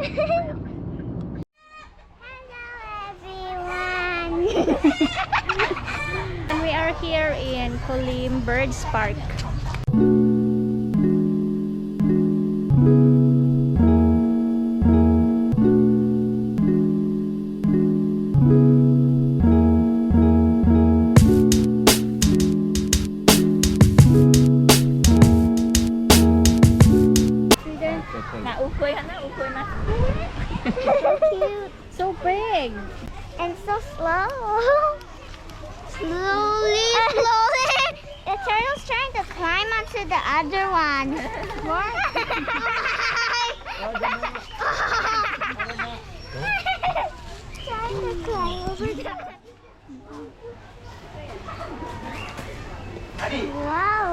everyone. And we are here in KULIM Bird Park. So cute. So big. And so slow. Slowly. The turtle's trying to climb onto the other one. What? Trying to climb over there. Wow.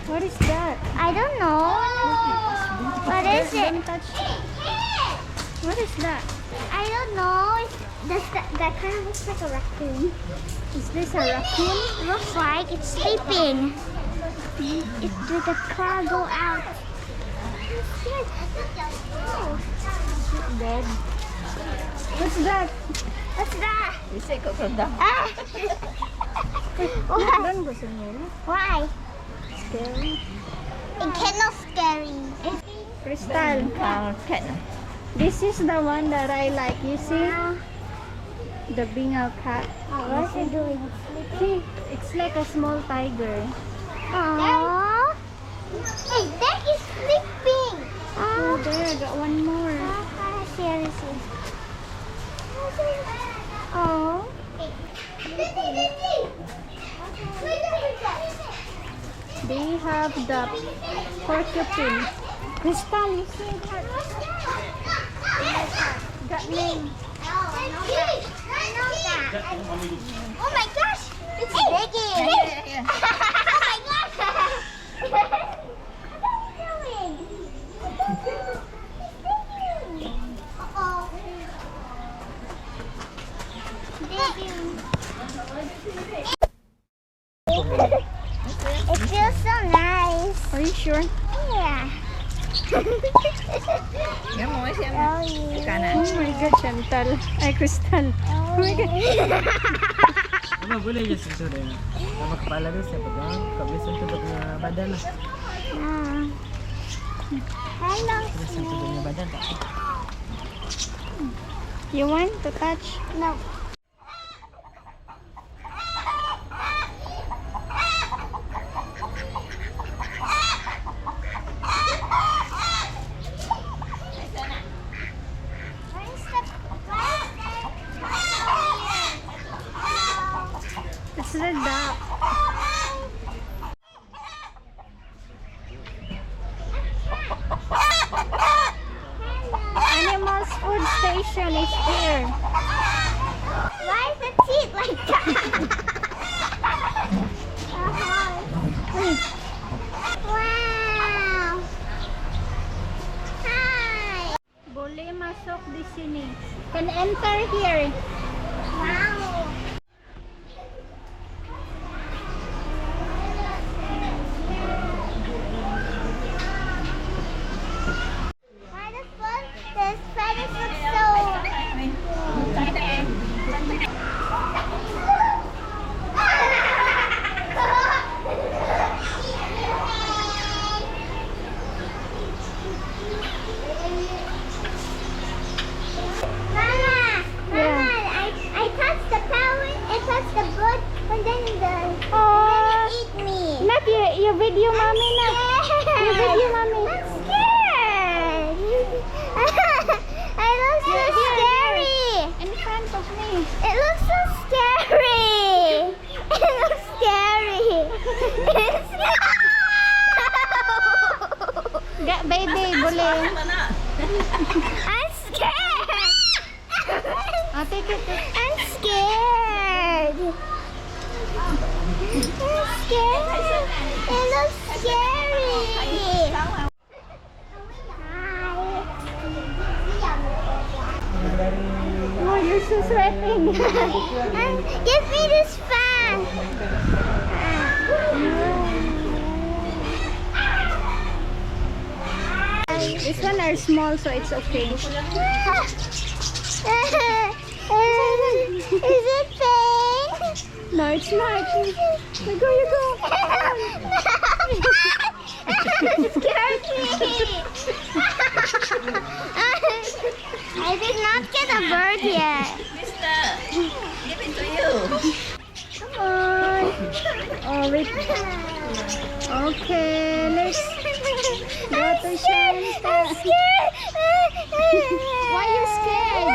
What is that? I don't know. What is it? What is that? I don't know. That kind of looks like a raccoon. Is this a raccoon? It looks like it's sleeping. Did the car go out? I'm scared. Oh. Dead. What's that? What's that? Is it crocodile? Ah! Why? Don't go somewhere. Why? Scary. It cannot scary. Crystal. This is the one that I like. You see? The Bengal cat. What's it doing? See? It's like a small tiger. Aww. Hey, that is sleeping. Oh, there. I got one more. Seriously. Oh. They have the porcupine. Crystal, you see that? Got name. Oh my gosh! It's biggie! Oh my gosh! What are you doing? Uh-oh. It feels so nice. Are you sure? Yeah. Oh my God, Chantal. Ay, Crystal. Oh my God. Ano boleh je sentuh dia. Sama kepala dia siapa dah? Kau boleh sentuh dia punya badan lah. Hello. Boleh sentuh dia punya badan tak? You want to touch? No. It's the duck. Animals food station is here. Why is the teeth like that? Wow. Hi. Boleh masuk di sini. Can enter here. Wow. Why the feathers look so... I touched the power, I touched the bird, and then it eat me. Nak, you video mommy na. You video mommy. I'm scared. I look so scary. In front of me. It looks so scary. It looks scary. Baby, boleh. I'm scared. Take it. I'm scared. I'm scared. It looks scary. Hi. Oh, you're so sweating. Give me this fan. This one are small, so it's okay. Is it pink? No, it's not. You go, you go. Scared me. I did not get a bird yet. Mister, give it to you. Come on. Oh, wait. Okay, let's go to Shanta. I'm scared. Why are you scared?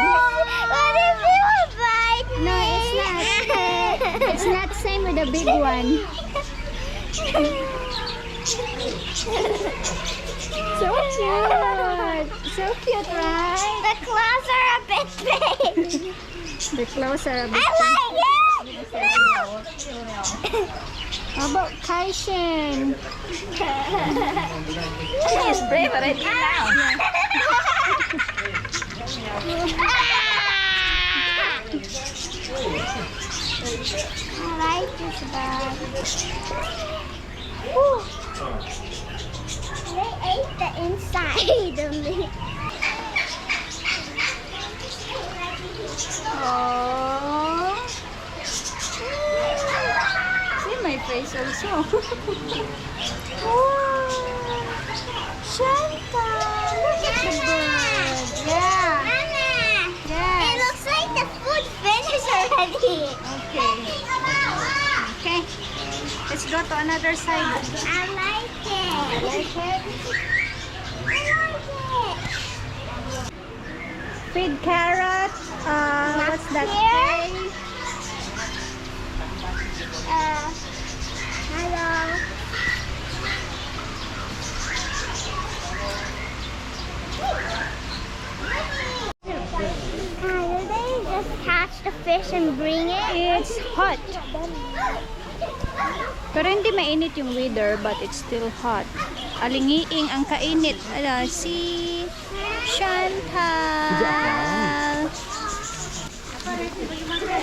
What if it will bite me? No, it's not. It's not same with the big one. So cute. So cute, right? The claws are a bit big. The claws are a bit. I like it. How about Kaishin? He's brave already now. I like this bird. Whew. They ate the inside of me. Oh. See my face also. Wow. Shanta, look at the bird. Yeah. Anna, Yes. it looks like the food finished already. Okay. Okay. Let's go to another side. I like it. Like it? I like it. Feed carrot. What's that? Here. Hello. Did they just catch the fish and bring it? It's hot. Pero hindi mainit yung weather, but it's still hot. Alingiing ang kainit. Ala, si Chantal.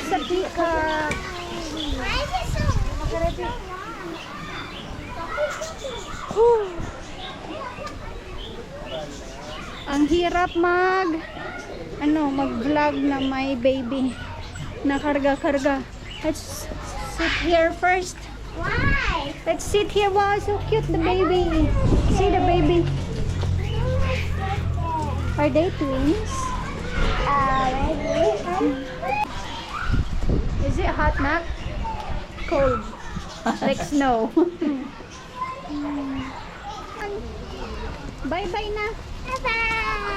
Sa peacock. Why is it so? Ang hirap mag-vlog na may baby na karga-karga. Let's sit here first. Why? Let's sit here. Wow, so cute the baby. See the baby. Are they twins? Maybe. Is it hot, Mac? Cold. Like snow. Bye-bye na. Bye-bye.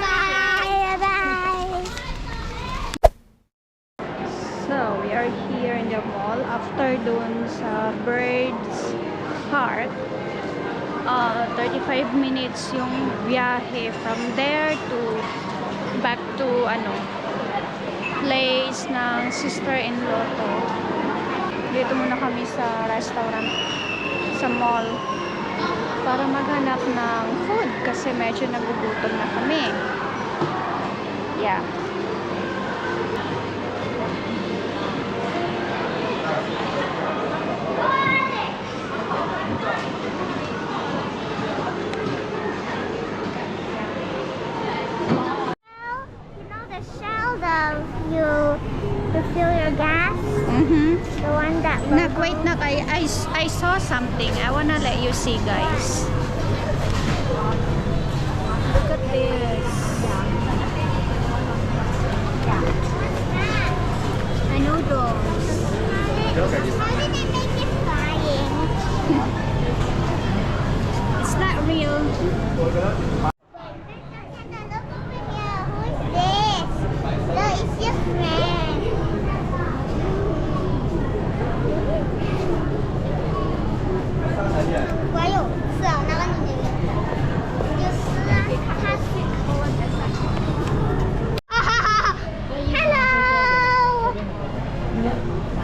Bye-bye. So, we are here in the mall after dun sa Birds Park. 35 minutes yung biyahe from there to back to place ng sister-in-law ko. Dito muna kami sa restaurant sa mall para maghanap ng food kasi medyo nagugutom na kami. Yeah. The shell that you to fill your gas, the one that Nak, wait, Nak. I saw something. I wanna let you see, guys. Look at this. A noodles. How did they make it flying? It's not real. Look over here. Who's this? No, it's your friend. Wayo, so nakanunin. Just has to hold the Hello.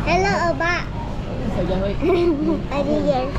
Hello, Oba. Adios.